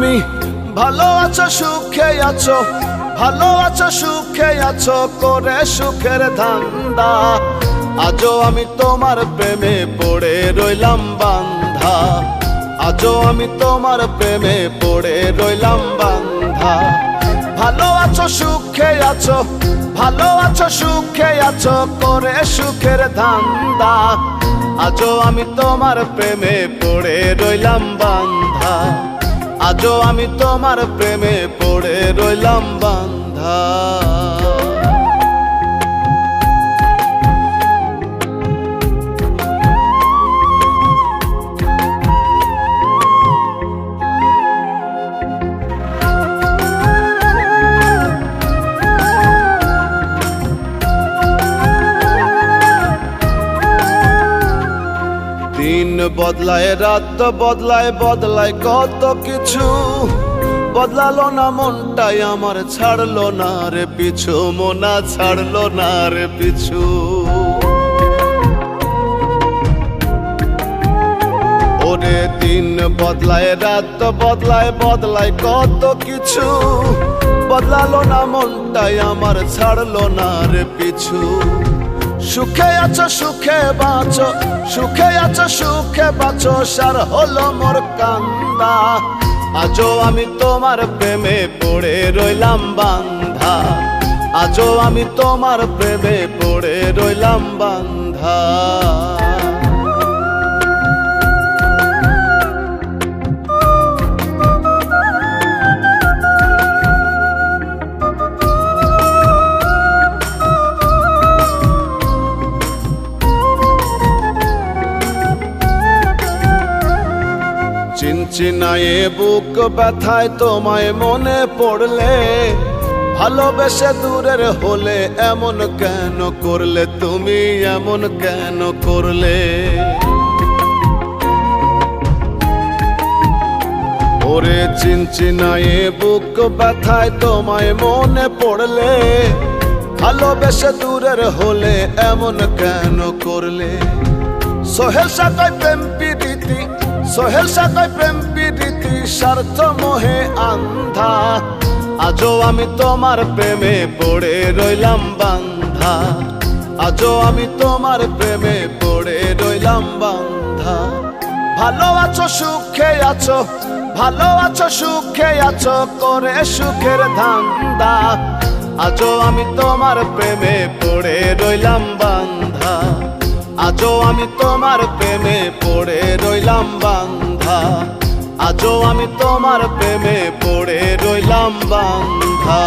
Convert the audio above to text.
তুমি ভালো আছো সুখে আছো, ভালো আছো সুখে আছো করে সুখের ধান্দা। আজও আমি তোমার প্রেমে পড়ে রইলাম বান্ধা, আজও আমি তোমার প্রেমে পড়ে রইলাম বান্ধা। ভালো আছো সুখে আছো, ভালো আছো সুখে আছো করে সুখের ধান্দা। আজও আমি তোমার প্রেমে পড়ে রইলাম বান্ধা, আজও আমি তোমার প্রেমে পড়ে রইলাম বান্ধা। দিন বদলায় রাত বদলায় বদলায় কত কিছু, বদলালো না মনটাই আমার ছাড়লো না রে পিছু, মোনা ছাড়লো না রে পিছু। ওরে দিন বদলায় রাত বদলায় বদলায় কত কিছু, বদলালো না মনটাই আমার ছাড়লো না রে পিছু। সুখে আছো সুখে বাঁচো, সুখে আছো সুখে বাঁচো সার হলো মোর কান্দা। আজও আমি তোমার প্রেমে পড়ে রইলাম বান্ধা, আজও আমি তোমার প্রেমে পড়ে রইলাম বান্ধা। চিনচিনায়ে বুক ব্যথায় তোমায় মনে পড়লে, ভালোবেসে দূরের হলে এমন কেন করলে তুমি, এমন কেন করলে। ওরে চিনচিনায়ে বুক ব্যথায় তোমায় মনে পড়লে, ভালোবেসে দূরের হলে এমন কেন করলে। সোহেল সাথে প্রেম প্রীতি, সোহেল সাথে প্রেম প্রীতি স্বার্থ মোহে আন্ধা। আজও আমি তোমার প্রেমে পড়ে রইলাম বান্ধা, আজও আমি তোমার প্রেমে পড়ে রইলাম বান্ধা। ভালো আছো সুখে আছো, ভালো আছো সুখে আছো করে সুখের ধান্দা। আজও আমি তোমার প্রেমে পড়ে রইলাম বান্ধা, আজও আমি তোমার প্রেমে পড়ে রইলাম বান্ধা, আজও আমি তোমার প্রেমে পড়ে রইলাম বান্ধা।